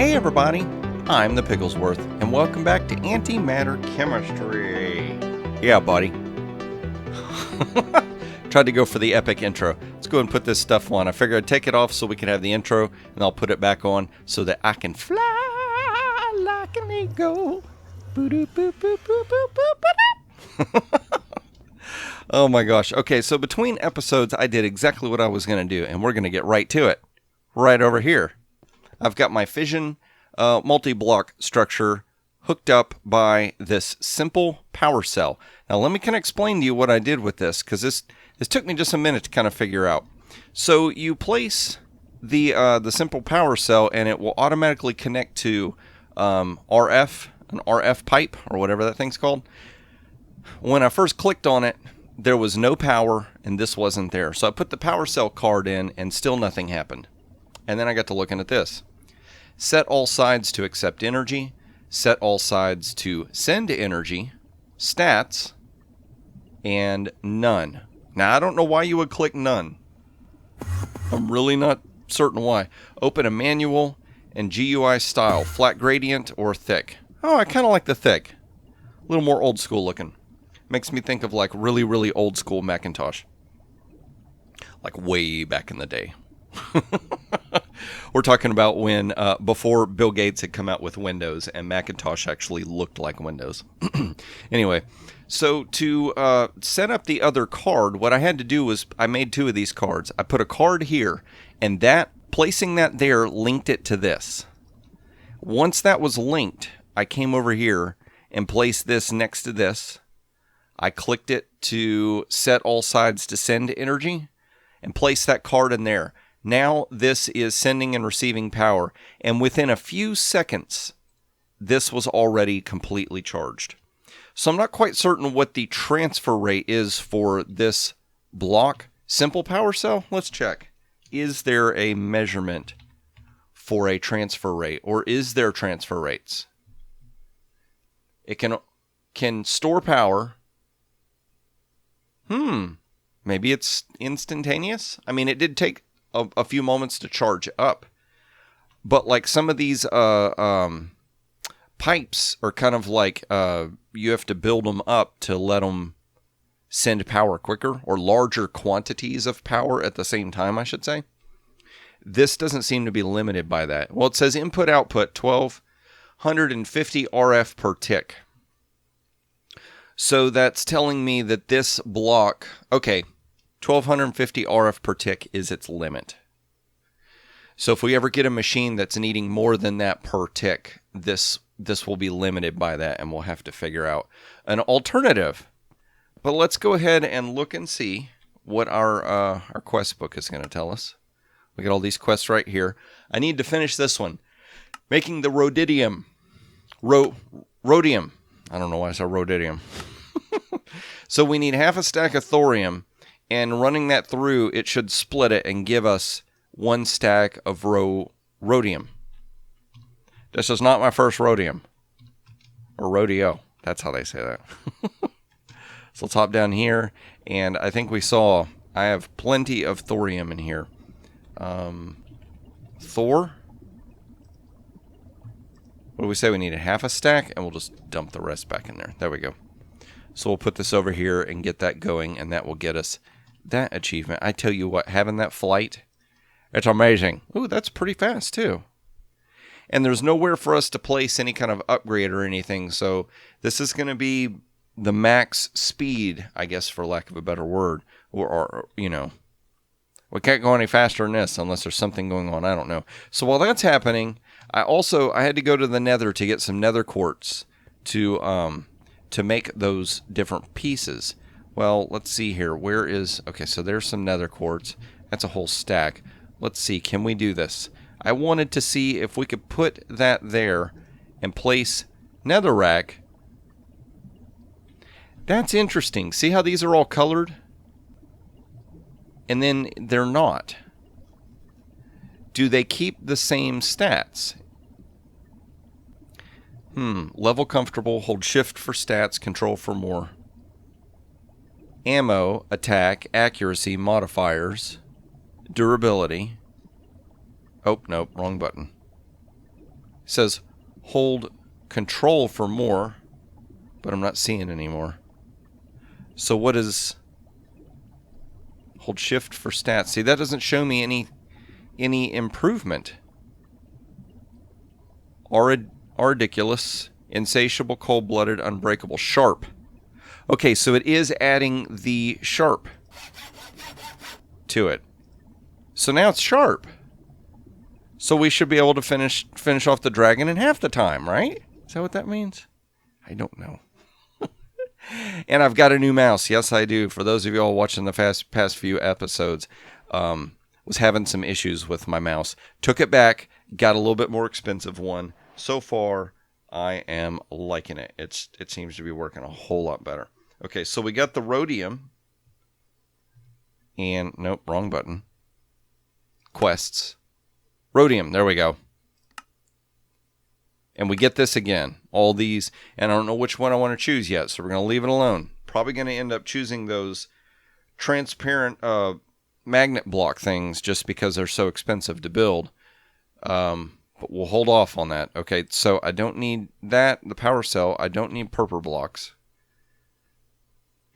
Hey everybody, I'm the Pigglesworth, and welcome back to Antimater Chemistry. Yeah, buddy. Tried to go for the epic intro. Let's go ahead and put this stuff on. I figured I'd take it off so we can have the intro, and I'll put it back on so that I can fly like an eagle. Oh my gosh. Okay, so between episodes, I did exactly what I was going to do, and we're going to get right to it. Right over here. I've got my fission multi-block structure hooked up by this simple power cell. Now let me kind of explain to you what I did with this, because this took me just a minute to kind of figure out. So you place the simple power cell, and it will automatically connect to an RF pipe, or whatever that thing's called. When I first clicked on it, there was no power, and this wasn't there. So I put the power cell card in, and still nothing happened. And then I got to looking at this. Set all sides to accept energy. Set all sides to send energy. Stats. And none. Now, I don't know why you would click none. I'm really not certain why. Open a manual and GUI style. Flat gradient or thick. Oh, I kind of like the thick. A little more old school looking. Makes me think of like really, really old school Macintosh. Like way back in the day. We're talking about when before Bill Gates had come out with Windows and Macintosh actually looked like Windows. Anyway, so to set up the other card, what I had to do was I made two of these cards. I put a card here, and placing that there linked it to this. Once that was linked, I came over here and placed this next to this. I clicked it to set all sides to send energy and placed that card in there. Now this is sending and receiving power, and within a few seconds, this was already completely charged. So I'm not quite certain what the transfer rate is for this block. Simple power cell? Let's check. Is there a measurement for a transfer rate, or is there transfer rates? It can store power. Maybe it's instantaneous? I mean, it did take a few moments to charge up, but like some of these pipes are kind of like you have to build them up to let them send power quicker, or larger quantities of power at the same time, I should say. This doesn't seem to be limited by that. Well, it says input output 1250 RF per tick. So that's telling me that this block, okay, 1250 RF per tick is its limit. So if we ever get a machine that's needing more than that per tick, this will be limited by that, and we'll have to figure out an alternative. But let's go ahead and look and see what our quest book is going to tell us. We got all these quests right here. I need to finish this one. Making the rhodium. Rhodium. I don't know why I said rhodium. So we need half a stack of thorium. And running that through, it should split it and give us one stack of rhodium. This is not my first rhodium. Or rodeo. That's how they say that. So let's hop down here. And I think I have plenty of thorium in here. Thor? What do we say? We need a half a stack, and we'll just dump the rest back in there. There we go. So we'll put this over here and get that going, and that will get us that achievement. I tell you what, having that flight, it's amazing. Ooh, that's pretty fast too. And there's nowhere for us to place any kind of upgrade or anything, so this is going to be the max speed, I guess, for lack of a better word. Or you know, we can't go any faster than this unless there's something going on. I don't know. So while that's happening, I had to go to the nether to get some nether quartz to make those different pieces. Well, let's see here. Okay, so there's some nether quartz. That's a whole stack. Let's see. Can we do this? I wanted to see if we could put that there and place netherrack. That's interesting. See how these are all colored? And then they're not. Do they keep the same stats? Level comfortable. Hold shift for stats. Control for more. Ammo, attack, accuracy, modifiers, durability. Oh, nope, wrong button. says hold control for more, but I'm not seeing anymore. So what is hold shift for stats? See, that doesn't show me any improvement. Ridiculous, insatiable, cold-blooded, unbreakable, sharp. Okay, so it is adding the sharp to it. So now it's sharp. So we should be able to finish off the dragon in half the time, right? Is that what that means? I don't know. And I've got a new mouse. Yes, I do. For those of you all watching the past few episodes, was having some issues with my mouse. Took it back, got a little bit more expensive one. So far, I am liking it. It seems to be working a whole lot better. Okay, so we got the rhodium. And, nope, wrong button. Quests. Rhodium, there we go. And we get this again. All these, and I don't know which one I want to choose yet, so we're going to leave it alone. Probably going to end up choosing those transparent magnet block things just because they're so expensive to build. But we'll hold off on that. Okay, so I don't need that, the power cell. I don't need purple blocks.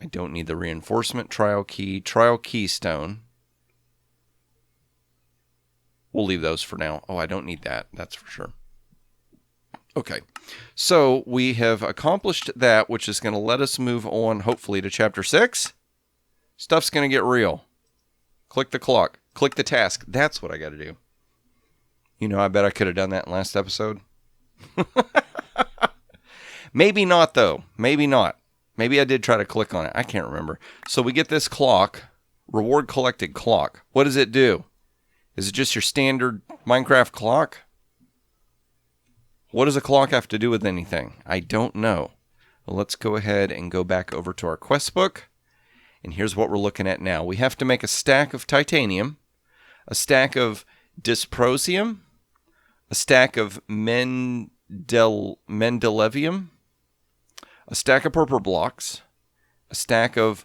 I don't need the reinforcement trial keystone. We'll leave those for now. Oh, I don't need that. That's for sure. Okay, so we have accomplished that, which is going to let us move on, hopefully, to Chapter 6. Stuff's going to get real. Click the clock. Click the task. That's what I got to do. You know, I bet I could have done that in last episode. Maybe not, though. Maybe not. Maybe I did try to click on it. I can't remember. So we get this clock. Reward collected clock. What does it do? Is it just your standard Minecraft clock? What does a clock have to do with anything? I don't know. Well, let's go ahead and go back over to our quest book. And here's what we're looking at now. We have to make a stack of titanium, a stack of dysprosium, a stack of mendelevium, a stack of purple blocks, a stack of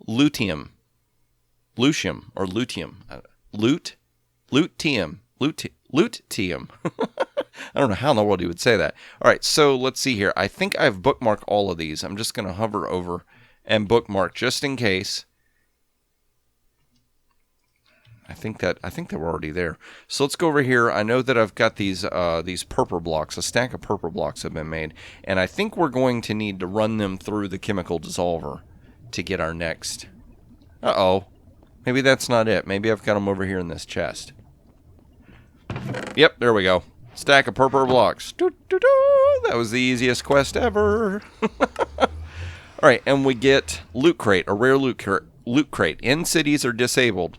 lutetium. I don't know how in the world you would say that. All right, so let's see here. I think I've bookmarked all of these. I'm just going to hover over and bookmark just in case. I think they were already there. So let's go over here. I know that I've got these purple blocks. A stack of purple blocks have been made, and I think we're going to need to run them through the chemical dissolver to get our next. Uh-oh. Maybe that's not it. Maybe I've got them over here in this chest. Yep, there we go. Stack of purple blocks. That was the easiest quest ever. Alright, and we get loot crate, a rare loot crate. In cities are disabled.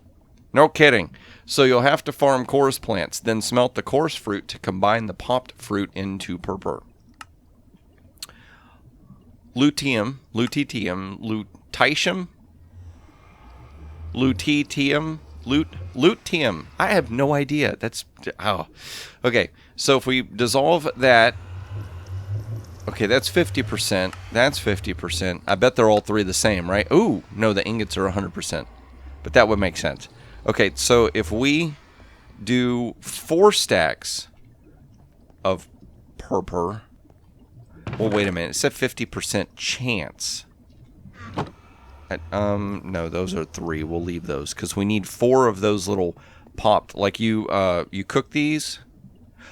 No kidding. So you'll have to farm chorus plants, then smelt the chorus fruit to combine the popped fruit into purple. Lutetium, lutetium. I have no idea. That's okay. So if we dissolve that, okay, that's 50%. That's 50%. I bet they're all three the same, right? Ooh, no, the ingots are 100%. But that would make sense. Okay, so if we do 4 stacks of purple, well, wait a minute. It said 50% chance. No, those are 3. We'll leave those because we need 4 of those little popped. Like you cook these.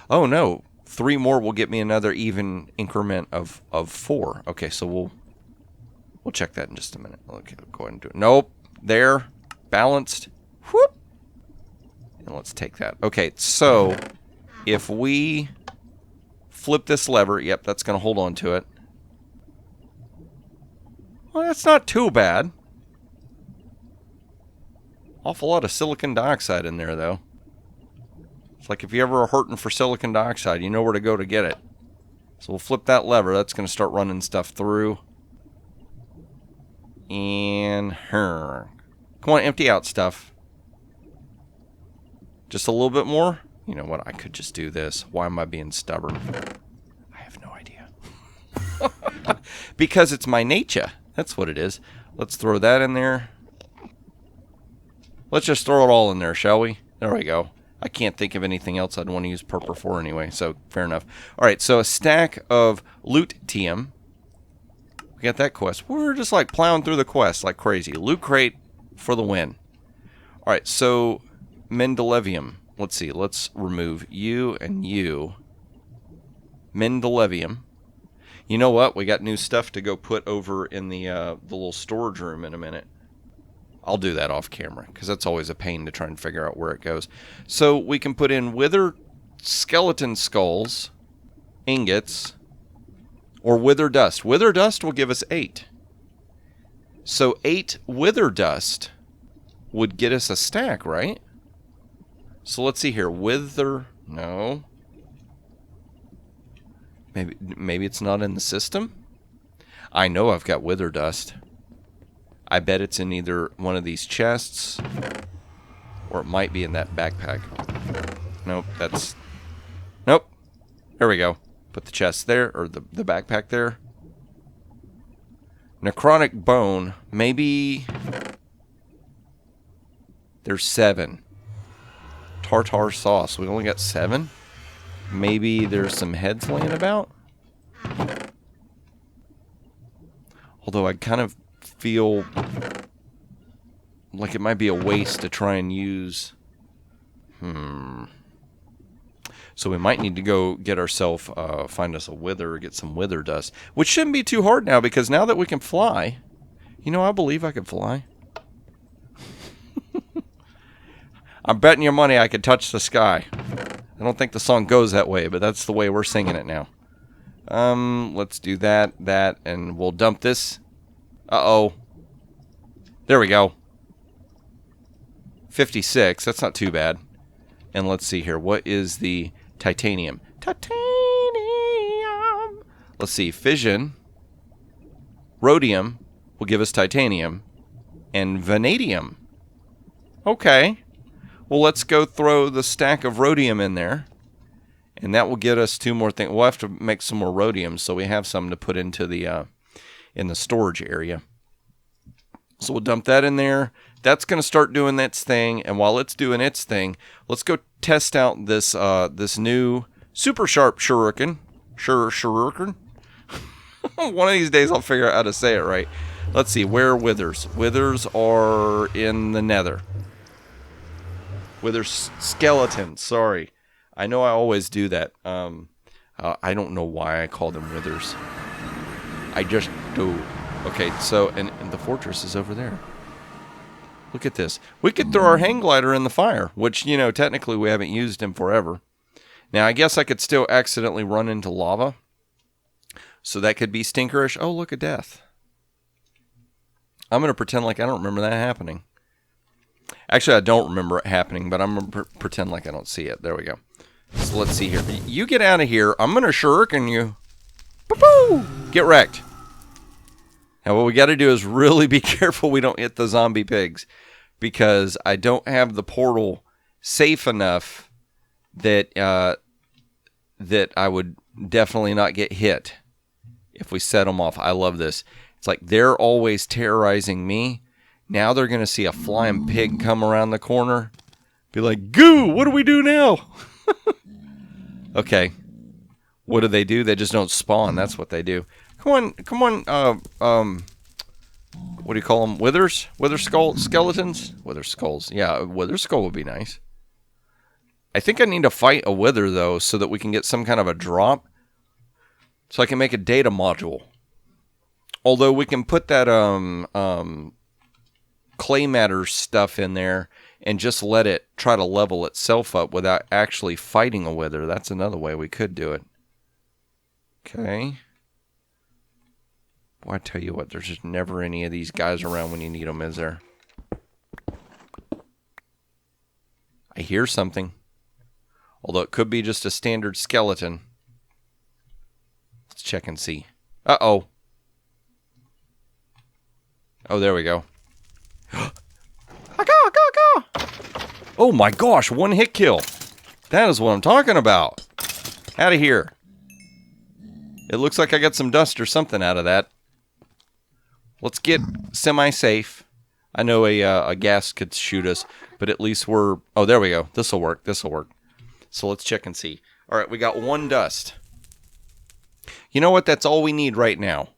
Oh no, 3 more will get me another even increment of 4. Okay, so we'll check that in just a minute. Okay, go ahead and do it. Nope, there, balanced. Whoop, and let's take that. Okay, so if we flip this lever, yep, that's going to hold on to it. Well, that's not too bad. Awful lot of silicon dioxide in there, though. It's like if you ever are hurting for silicon dioxide, you know where to go to get it. So we'll flip that lever. That's going to start running stuff through. And come on, empty out stuff. Just a little bit more. You know what? I could just do this. Why am I being stubborn? I have no idea. Because it's my nature. That's what it is. Let's throw that in there. Let's just throw it all in there, shall we? There we go. I can't think of anything else I'd want to use purple for anyway, so fair enough. All right, so a stack of lutetium. We got that quest. We're just like plowing through the quest like crazy. Loot crate for the win. All right, so mendelevium. Let's see. Let's remove you and you. Mendelevium. You know what? We got new stuff to go put over in the little storage room in a minute. I'll do that off camera because that's always a pain to try and figure out where it goes. So we can put in wither skeleton skulls, ingots, or wither dust. Wither dust will give us 8. So 8 wither dust would get us a stack, right? So let's see here. Wither, no. Maybe it's not in the system? I know I've got wither dust. I bet it's in either one of these chests, or it might be in that backpack. Nope, that's... Nope. There we go. Put the chest there, or the backpack there. Necrotic bone. Maybe... There's 7. Tartar sauce. We only got 7? Maybe there's some heads laying about? Although I kind of feel like it might be a waste to try and use... So we might need to go get ourselves, find us a wither, get some wither dust. Which shouldn't be too hard now, because now that we can fly... You know, I believe I can fly. I'm betting your money I could touch the sky. I don't think the song goes that way, but that's the way we're singing it now. Let's do that, and we'll dump this. Uh-oh. There we go. 56. That's not too bad. And let's see here. What is the titanium? Titanium. Let's see. Fission. Rhodium will give us titanium. And vanadium. Okay. Well, let's go throw the stack of rhodium in there. And that will get us 2 more things. We'll have to make some more rhodium so we have some to put into the in the storage area. So we'll dump that in there. That's going to start doing its thing. And while it's doing its thing, let's go test out this this new super sharp shuriken. Shuriken? One of these days I'll figure out how to say it right. Let's see. Where are withers? Withers are in the nether. Wither skeletons. Sorry. I know I always do that. I don't know why I call them withers. I just do. Okay, so, and the fortress is over there. Look at this. We could throw our hang glider in the fire, which, you know, technically we haven't used in forever. Now, I guess I could still accidentally run into lava. So that could be stinkerish. Oh, look at death. I'm going to pretend like I don't remember that happening. Actually, I don't remember it happening, but I'm going to pretend like I don't see it. There we go. So let's see here. You get out of here. I'm going to shuriken you. Boo-boo! Get wrecked. Now, what we got to do is really be careful we don't hit the zombie pigs, because I don't have the portal safe enough that that I would definitely not get hit if we set them off. I love this. It's like they're always terrorizing me. Now they're going to see a flying pig come around the corner. Be like, goo, what do we do now? Okay. What do? They just don't spawn. That's what they do. Come on, what do you call them? Withers? Wither skeletons? Wither skulls. Yeah, a wither skull would be nice. I think I need to fight a wither, though, so that we can get some kind of a drop. So I can make a data module. Although we can put that, clay matter stuff in there and just let it try to level itself up without actually fighting a wither. That's another way we could do it. Okay. Boy, I tell you what, there's just never any of these guys around when you need them, is there? I hear something. Although it could be just a standard skeleton. Let's check and see. Uh-oh. Oh, there we go. Oh my gosh, 1 hit kill. That is what I'm talking about. Out of here. It looks like I got some dust or something out of that. Let's get semi-safe. I know a gas could shoot us, but at least we're... Oh, there we go. This will work. This will work. So let's check and see. All right, we got 1 dust. You know what? That's all we need right now.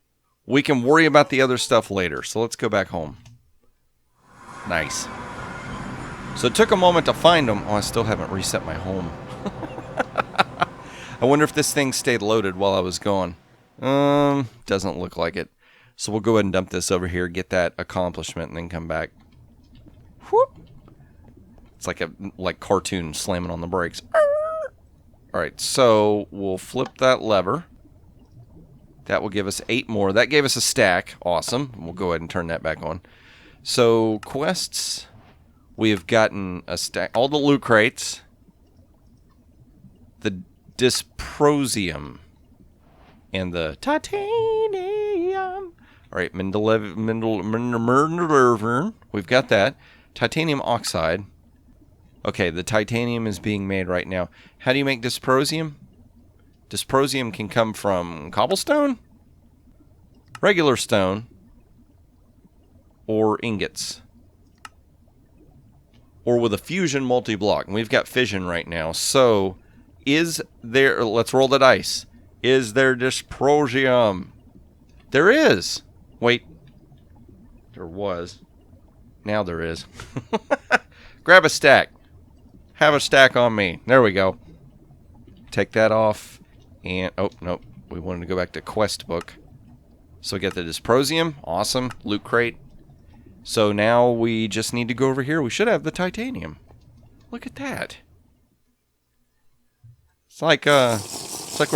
We can worry about the other stuff later. So let's go back home. Nice. So it took a moment to find them. Oh, I still haven't reset my home. I wonder if this thing stayed loaded while I was gone. Doesn't look like it. So we'll go ahead and dump this over here, get that accomplishment, and then come back. Whoop. It's like a cartoon slamming on the brakes. Alright, so we'll flip that lever. That will give us 8 more. That gave us a stack. Awesome. We'll go ahead and turn that back on. So, quests. We have gotten a stack. All the loot crates. The dysprosium. And the titanium. Alright, we've got that. Titanium oxide. Okay, the titanium is being made right now. How do you make dysprosium? Dysprosium can come from cobblestone, regular stone, or ingots. Or with a fusion multi-block. And we've got fission right now. So, is there... Let's roll the dice. Is there dysprosium? There is. Wait. There was. Now there is. Grab a stack. Have a stack on me. There we go. Take that off. And, oh, nope. We wanted to go back to quest book. So we get the dysprosium. Awesome. Loot crate. So now we just need to go over here. We should have the titanium. Look at that. It's like we're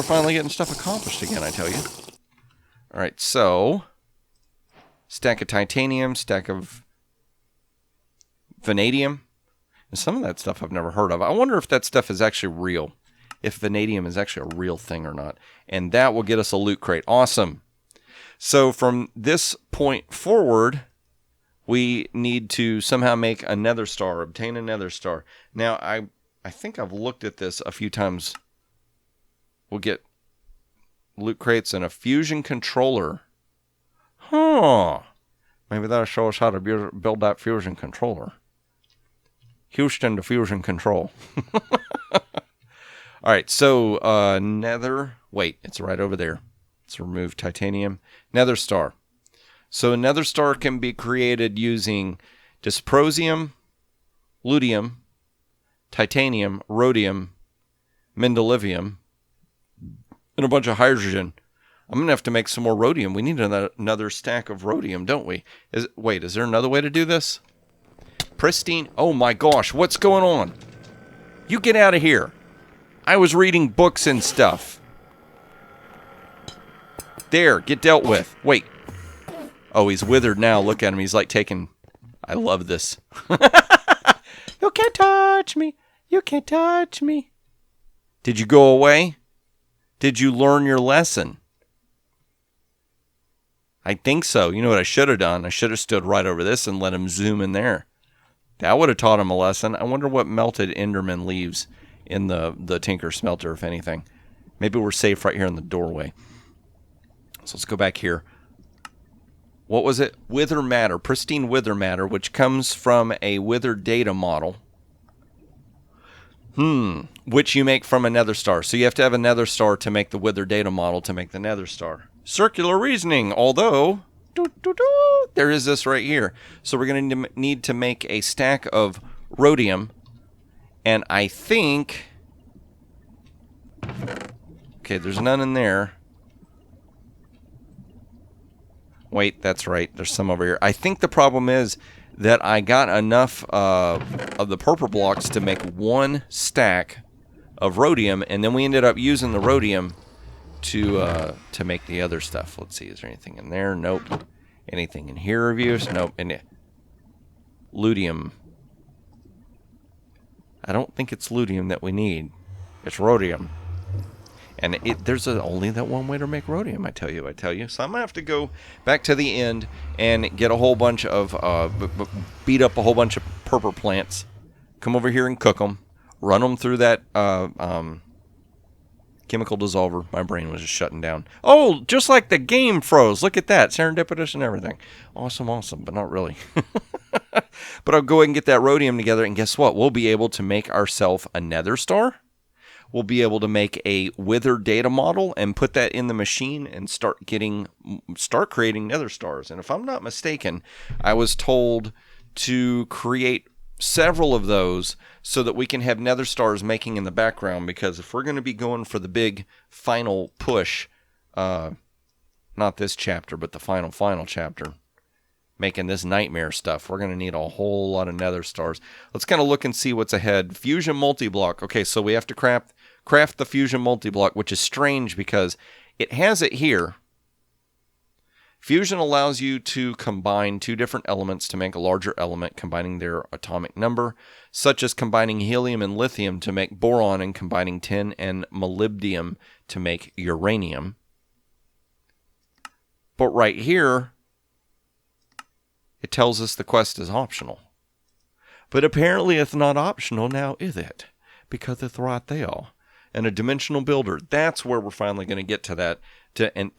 finally getting stuff accomplished again, I tell you. Alright, so stack of titanium, stack of vanadium. And some of that stuff I've never heard of. I wonder if that stuff is actually real. If vanadium is actually a real thing or not. And that will get us a loot crate. Awesome. So from this point forward, we need to somehow make a nether star, obtain a nether star. Now, I think I've looked at this a few times. We'll get loot crates and a fusion controller. Huh. Maybe that'll show us how to build that fusion controller. Houston to fusion control. Alright, so nether... Wait, it's right over there. Let's remove titanium. Nether star. So a nether star can be created using dysprosium, luteum, titanium, rhodium, mendelevium, and a bunch of hydrogen. I'm going to have to make some more rhodium. We need another stack of rhodium, don't we? Wait, is there another way to do this? Pristine... Oh my gosh, what's going on? You get out of here. I was reading books and stuff. There, get dealt with. Wait. Oh, he's withered now. Look at him. He's like taking... I love this. You can't touch me. You can't touch me. Did you go away? Did you learn your lesson? I think so. You know what I should have done? I should have stood right over this and let him zoom in there. That would have taught him a lesson. I wonder what melted Enderman leaves in the Tinker Smelter, if anything. Maybe we're safe right here in the doorway. So let's go back here. What was it? Wither matter. Pristine wither matter, which comes from a wither data model. Which you make from a nether star. So you have to have a nether star to make the wither data model to make the nether star. Circular reasoning, although... there is this right here. So we're going to need to make a stack of rhodium. And I think... Okay, there's none in there. Wait, that's right. There's some over here. I think the problem is that I got enough of the purple blocks to make one stack of rhodium, and then we ended up using the rhodium to make the other stuff. Let's see, is there anything in there? Nope. Anything in here of use? Nope. And luteum. I don't think it's luteum that we need. It's rhodium. And there's only that one way to make rhodium, I tell you. So I'm going to have to go back to the end and get a whole bunch of, beat up a whole bunch of purple plants. Come over here and cook them. Run them through that chemical dissolver. My brain was just shutting down. Oh, just like the game froze. Look at that. Serendipitous and everything. Awesome, but not really. But I'll go ahead and get that rhodium together, and guess what? We'll be able to make ourselves a nether star. We'll be able to make a wither data model and put that in the machine and start creating nether stars. And if I'm not mistaken, I was told to create several of those so that we can have nether stars making in the background, because if we're going to be going for the big final push, not this chapter, but the final chapter, making this nightmare stuff, we're going to need a whole lot of nether stars. Let's kind of look and see what's ahead. Fusion multi-block. Okay, so we have to craft the fusion multi-block, which is strange because it has it here. Fusion allows you to combine two different elements to make a larger element, combining their atomic number, such as combining helium and lithium to make boron and combining tin and molybdenum to make uranium. But right here, it tells us the quest is optional. But apparently it's not optional now, is it? Because it's right there. And a dimensional builder, that's where we're finally going to get to that.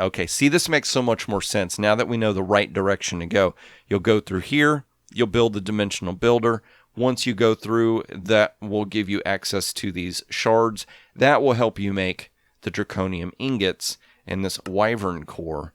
Okay, see, this makes so much more sense. Now that we know the right direction to go, you'll go through here, you'll build the dimensional builder. Once you go through, that will give you access to these shards. That will help you make the draconium ingots and this wyvern core.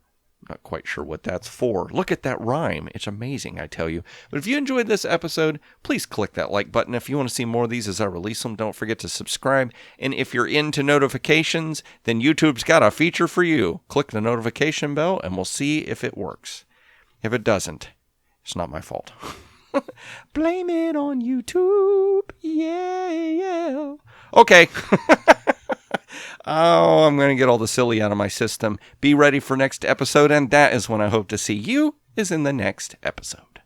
Not quite sure what that's for. Look at that rhyme. It's amazing, I tell you. But if you enjoyed this episode, please click that like button. If you want to see more of these as I release them, don't forget to subscribe. And if you're into notifications, then YouTube's got a feature for you. Click the notification bell and we'll see if it works. If it doesn't, it's not my fault. Blame it on YouTube. Yeah. Okay. Oh, I'm going to get all the silly out of my system. Be ready for next episode, and that is when I hope to see you, is in the next episode.